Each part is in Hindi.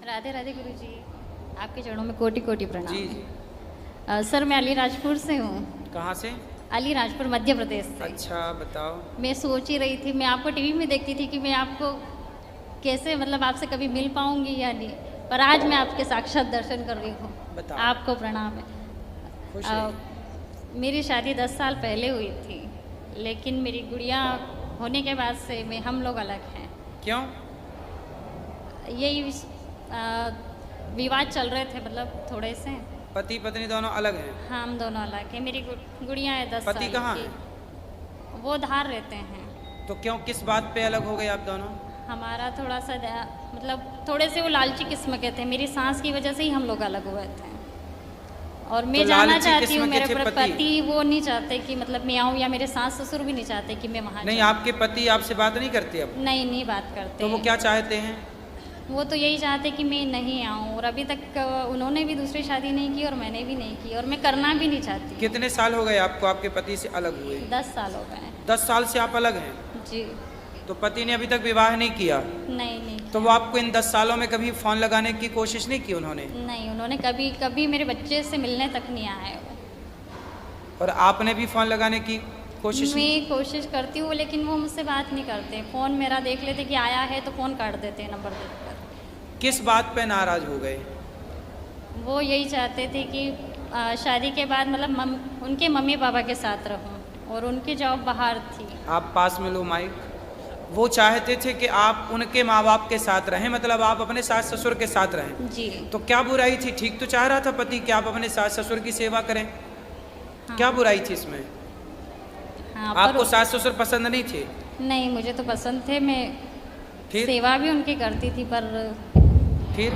राधे राधे गुरु जी, आपके चरणों में कोटि कोटि प्रणाम। जी जी। सर मैं अलीराजपुर से हूँ। कहाँ से? अलीराजपुर मध्य प्रदेश से। अच्छा बताओ। मैं सोच ही रही थी, मैं आपको टीवी में देखती थी कि मैं आपको कैसे मतलब आपसे कभी मिल पाऊंगी या नहीं, पर आज मैं आपके साक्षात दर्शन कर रही हूँ। बताओ। आपको प्रणाम है। खुश मेरी शादी 10 साल पहले हुई थी, लेकिन मेरी गुड़िया होने के बाद से हम लोग अलग हैं। क्यों? यही विवाद चल रहे थे, मतलब थोड़े से। पति पत्नी दोनों अलग हैं? हाँ, हम दोनों अलग हैं। मेरी गुड़िया है 10 साल की। पति कहाँ है? वो धार रहते हैं। तो क्यों, किस बात पे अलग हो गए आप दोनों? हमारा थोड़ा सा मतलब थोड़े से वो लालची किस्म के थे। मेरी सास की वजह से ही हम लोग अलग हुए थे। और मैं तो जाना लालची चाहती किस्म हूँ, के मेरे थे पति वो नहीं चाहते कि मतलब मैं आऊँ, या मेरे सास ससुर भी नहीं चाहते कि मैं वहाँ नहीं, जाऊँ। आपके पति आपसे बात नहीं करते अब? नहीं बात करते। तो वो क्या चाहते हैं? वो तो यही चाहते कि मैं नहीं आऊँ, और अभी तक उन्होंने भी दूसरी शादी नहीं की और मैंने भी नहीं की, और मैं करना भी नहीं चाहती। कितने साल हो गए आपको आपके पति से अलग हुए? 10 साल हो गए। 10 साल से आप अलग हैं? जी। तो पति ने अभी तक विवाह नहीं किया? नहीं तो वो आपको इन 10 सालों में कभी फोन लगाने की कोशिश नहीं की उन्होंने? नहीं, उन्होंने कभी मेरे बच्चे से मिलने तक नहीं आए वो। और आपने भी फोन लगाने की कोशिश नहीं? मैं कोशिश करती हूँ, लेकिन वो मुझसे बात नहीं करते। फ़ोन मेरा देख लेते कि आया है तो फ़ोन काट देते हैं नंबर देखकर। किस बात पे नाराज हो गए? वो यही चाहते थे कि शादी के बाद मतलब उनके मम्मी पापा के साथ रहूं, और उनकी जॉब बाहर थी। आप पास में लो माइक। वो चाहते थे कि आप उनके माँ बाप के साथ रहें, मतलब आप अपने सास ससुर के साथ रहें। जी। तो क्या बुराई थी? ठीक तो चाह रहा था पति कि आप अपने सास ससुर की सेवा करें। हाँ। क्या बुराई थी इसमें? हाँ, आपको सास ससुर पसंद नहीं थे? नहीं, मुझे तो पसंद थे। मैं फिर? सेवा भी उनकी करती थी, फिर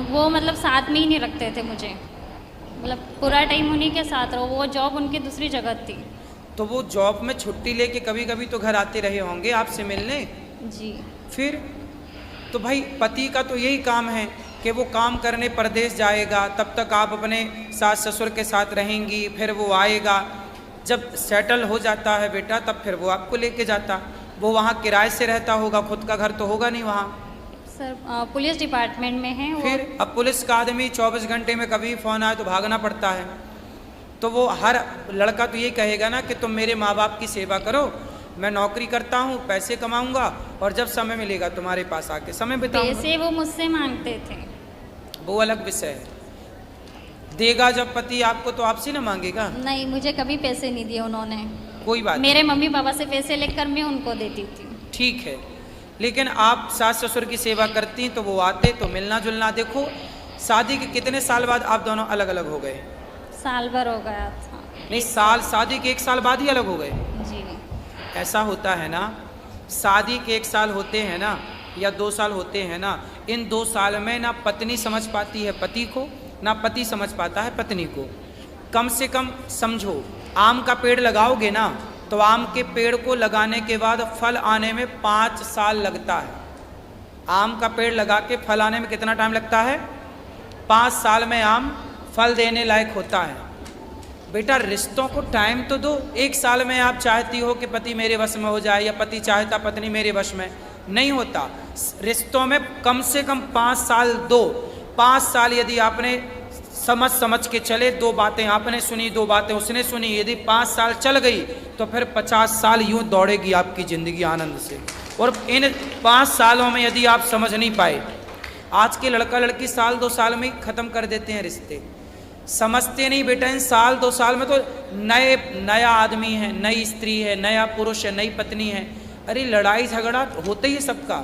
वो मतलब साथ में ही नहीं रखते थे मुझे। मतलब पूरा टाइम उन्हीं के साथ रहो। वो जॉब उनकी दूसरी जगह थी। तो वो जॉब में छुट्टी लेके कभी कभी तो घर आते रहे होंगे आपसे मिलने? जी। फिर तो भाई पति का तो यही काम है कि वो काम करने परदेश जाएगा, तब तक आप अपने सास ससुर के साथ रहेंगी, फिर वो आएगा, जब सेटल हो जाता है बेटा तब फिर वो आपको लेके जाता। वो वहाँ किराए से रहता होगा, खुद का घर तो होगा नहीं वहाँ। सर पुलिस डिपार्टमेंट में है वो। फिर अब पुलिस का आदमी 24 घंटे में कभी फ़ोन आए तो भागना पड़ता है। तो वो हर लड़का तो यही कहेगा ना कि तुम मेरे माँ बाप की सेवा करो, मैं नौकरी करता हूँ, पैसे कमाऊँगा, और जब समय मिलेगा तुम्हारे पास आके समय बिताऊंगा। पैसे वो मुझसे मांगते थे। वो अलग विषय है। देगा जब पति आपको तो आपसे ना मांगेगा? नहीं, मुझे कभी पैसे नहीं दिए उन्होंने। कोई बात मेरे मम्मी पापा से पैसे लेकर मैं उनको देती थी। ठीक है, लेकिन आप सास ससुर की सेवा करती तो वो आते तो मिलना जुलना। देखो शादी के कितने साल बाद आप दोनों अलग अलग हो गए? साल भर हो गया था। नहीं, शादी के 1 साल बाद ही अलग हो गए? जी। ऐसा होता है ना, शादी के 1 साल होते हैं ना या 2 साल होते हैं ना, इन 2 साल में ना पत्नी समझ पाती है पति को, ना पति समझ पाता है पत्नी को। कम से कम समझो, आम का पेड़ लगाओगे ना तो आम के पेड़ को लगाने के बाद फल आने में 5 साल लगता है। आम का पेड़ लगा के फल आने में कितना टाइम लगता है? 5 साल में आम फल देने लायक होता है। बेटा रिश्तों को टाइम तो दो। 1 साल में आप चाहती हो कि पति मेरे वश में हो जाए, या पति चाहता पत्नी मेरे वश में, नहीं होता। रिश्तों में कम से कम 5 साल दो। 5 साल यदि आपने समझ के चले, 2 बातें आपने सुनी, 2 बातें उसने सुनी, यदि 5 साल चल गई तो फिर 50 साल यूं दौड़ेगी आपकी ज़िंदगी आनंद से। और इन 5 सालों में यदि आप समझ नहीं पाए, आज के लड़का लड़की साल 2 साल में ख़त्म कर देते हैं रिश्ते। समझते नहीं बेटा, इन साल 2 साल में तो नया आदमी है, नई स्त्री है, नया पुरुष है, नई पत्नी है। अरे लड़ाई झगड़ा होता ही है सबका।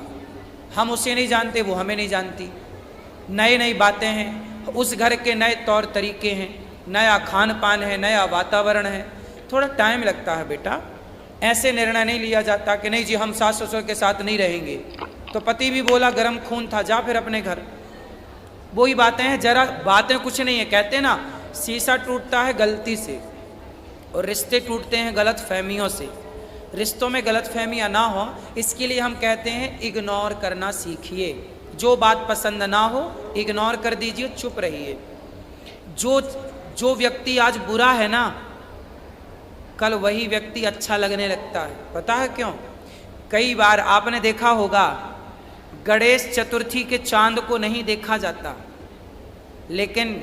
हम उसे नहीं जानते, वो हमें नहीं जानती। नई बातें हैं, उस घर के नए तौर तरीके हैं, नया खान पान है, नया वातावरण है। थोड़ा टाइम लगता है बेटा। ऐसे निर्णय नहीं लिया जाता कि नहीं जी हम सास ससुर के साथ नहीं रहेंगे। तो पति भी बोला गर्म खून था, जा फिर अपने घर। वही बातें हैं, जरा बातें कुछ नहीं है। कहते ना शीशा टूटता है गलती से और रिश्ते टूटते हैं गलत फहमियों से। रिश्तों में गलत फहमियाँ ना हो, इसके लिए हम कहते हैं इग्नोर करना सीखिए। जो बात पसंद ना हो इग्नोर कर दीजिए, चुप रहिए। जो व्यक्ति आज बुरा है ना, कल वही व्यक्ति अच्छा लगने लगता है। पता है क्यों? कई बार आपने देखा होगा गणेश चतुर्थी के चांद को नहीं देखा जाता, लेकिन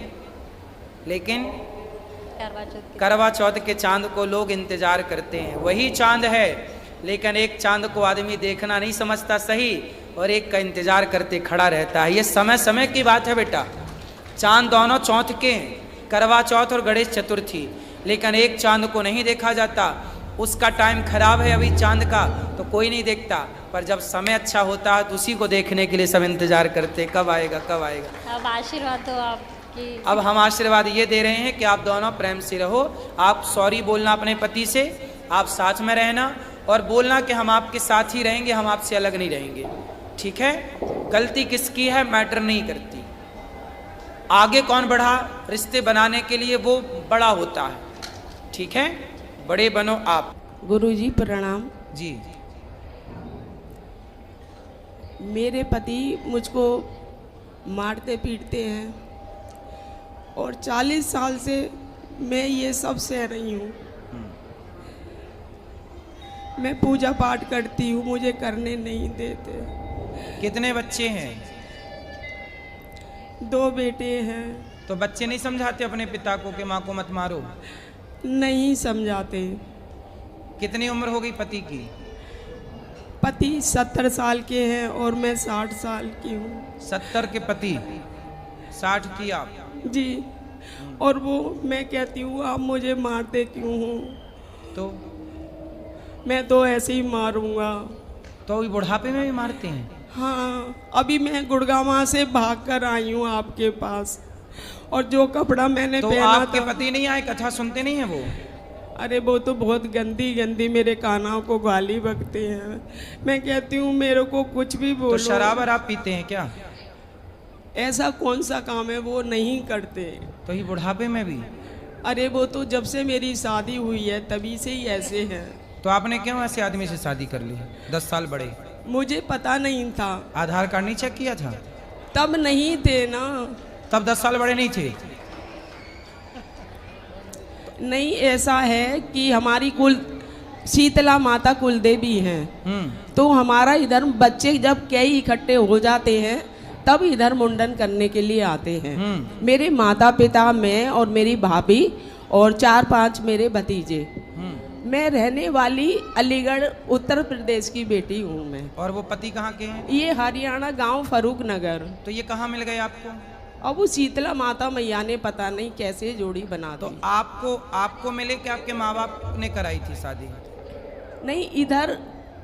करवा चौथ के चांद को लोग इंतजार करते हैं। वही चांद है, लेकिन एक चांद को आदमी देखना नहीं समझता सही और एक का इंतजार करते खड़ा रहता है। ये समय समय की बात है बेटा। चांद दोनों चौथ के हैं, करवा चौथ और गणेश चतुर्थी, लेकिन एक चांद को नहीं देखा जाता। उसका टाइम खराब है अभी चांद का, तो कोई नहीं देखता, पर जब समय अच्छा होता है तो उसी को देखने के लिए सब इंतजार करते, कब आएगा कब आएगा। अब आशीर्वाद दो आपकी। अब हम आशीर्वाद ये दे रहे हैं कि आप दोनों प्रेम से रहो। आप सॉरी बोलना अपने पति से, आप साथ में रहना और बोलना कि हम आपके साथ ही रहेंगे, हम आपसे अलग नहीं रहेंगे, ठीक है। गलती किसकी है मैटर नहीं करती, आगे कौन बढ़ा रिश्ते बनाने के लिए वो बड़ा होता है, ठीक है। बड़े बनो आप। गुरुजी प्रणाम। जी। मेरे पति मुझको मारते पीटते हैं और 40 साल से मैं ये सब सह रही हूँ। मैं पूजा पाठ करती हूँ, मुझे करने नहीं देते। कितने बच्चे हैं? 2 बेटे हैं। तो बच्चे नहीं समझाते अपने पिता को कि माँ को मत मारो? नहीं समझाते। कितनी उम्र हो गई पति की? पति 70 साल के हैं और मैं 60 साल की हूँ। 70 के पति, 60 की आप? जी। और वो मैं कहती हूँ आप मुझे मारते क्यों हो? तो मैं तो ऐसे ही मारूंगा। तो ये बुढ़ापे में भी मारते हैं? हाँ, अभी मैं गुड़गांव से भाग कर आई हूँ आपके पास, और जो कपड़ा मैंने तो पहना आपके था, पति नहीं आए? कथा सुनते नहीं है वो? अरे वो तो बहुत गंदी गंदी मेरे कानों को गाली बकते हैं। मैं कहती हूँ मेरे को कुछ भी बोलो। तो शराब आप पीते हैं क्या? ऐसा कौन सा काम है, वो नहीं करते। तो ये बुढ़ापे में भी? अरे वो तो जब से मेरी शादी हुई है तभी से ही ऐसे हैं। तो आपने क्यों ऐसे आदमी से शादी कर ली? 10 साल बड़े। मुझे पता नहीं था। आधार कार्ड नहीं चेक किया था? तब नहीं थे ना। तब 10 साल बड़े नहीं थे? नहीं, ऐसा है कि हमारी कुल शीतला माता कुल देवी हैं। तो हमारा इधर बच्चे जब कई इकट्ठे हो जाते हैं तब इधर मुंडन करने के लिए आते हैं। मेरे माता पिता, मैं और मेरी भाभी और 4-5 मेरे भतीजे। मैं रहने वाली अलीगढ़ उत्तर प्रदेश की बेटी हूँ मैं। और वो पति कहाँ के हैं? ये हरियाणा गांव फरूक नगर। तो ये कहाँ मिल गए आपको? अब वो शीतला माता मैया ने पता नहीं कैसे जोड़ी बना दी। तो आपको मिले कि आपके माँ बाप ने कराई थी शादी? नहीं, इधर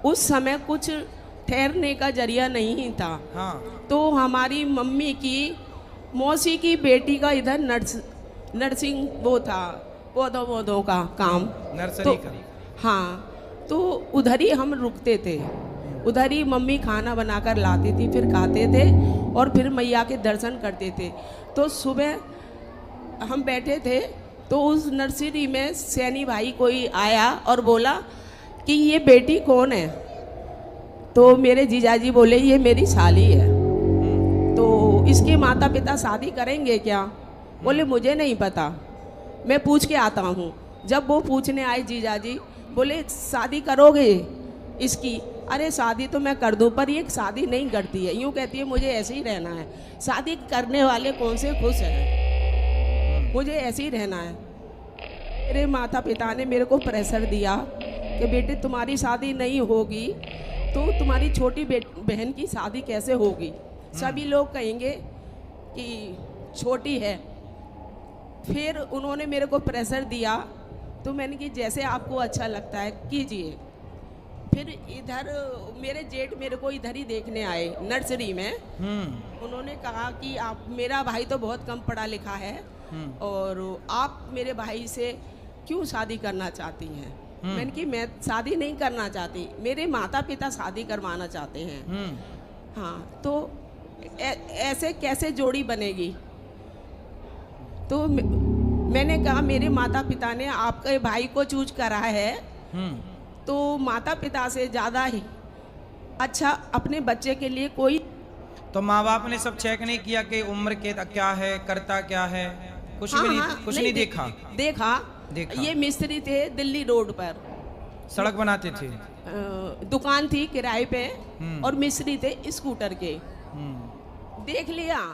उस समय कुछ ठहरने का जरिया नहीं था। हाँ। तो हमारी मम्मी की मौसी की बेटी का इधर नर्सिंग वो था, पौधों का काम, नर्सरी तो, का? हाँ, तो उधर ही हम रुकते थे। उधर ही मम्मी खाना बनाकर लाती थी, फिर खाते थे और फिर मैया के दर्शन करते थे। तो सुबह हम बैठे थे तो उस नर्सरी में सैनी भाई कोई आया और बोला कि ये बेटी कौन है? तो मेरे जीजाजी बोले ये मेरी साली है। तो इसके माता पिता शादी करेंगे क्या? बोले मुझे नहीं पता, मैं पूछ के आता हूँ। जब वो पूछने आए जीजाजी, बोले शादी करोगे इसकी? अरे शादी तो मैं कर दूँ, पर ये शादी नहीं करती है, यूँ कहती है मुझे ऐसे ही रहना है। शादी करने वाले कौन से खुश हैं? मुझे ऐसे ही रहना है। मेरे माता पिता ने मेरे को प्रेशर दिया कि बेटे तुम्हारी शादी नहीं होगी तो तुम्हारी छोटी बहन की शादी कैसे होगी? सभी लोग कहेंगे कि छोटी है। फिर उन्होंने मेरे को प्रेशर दिया, तो मैंने कि जैसे आपको अच्छा लगता है कीजिए। फिर इधर मेरे जेठ मेरे को इधर ही देखने आए नर्सरी में। उन्होंने कहा कि आप, मेरा भाई तो बहुत कम पढ़ा लिखा है और आप मेरे भाई से क्यों शादी करना चाहती हैं? मैंने कि मैं शादी नहीं करना चाहती, मेरे माता पिता शादी करवाना चाहते हैं। हाँ, तो ऐसे कैसे जोड़ी बनेगी? तो मैंने कहा मेरे माता पिता ने आपके भाई को चूज करा है, तो माता पिता से ज़्यादा ही अच्छा अपने बच्चे के लिए कोई। तो माँ बाप ने सब चेक नहीं किया कि उम्र के क्या है, करता क्या है? कुछ भी नहीं, कुछ नहीं देखा? देखा। ये मिस्त्री थे दिल्ली रोड पर, सड़क बनाते थे। दुकान थी किराए पे और मिस्त्री थे स्कूटर के। हम्म। देख लिया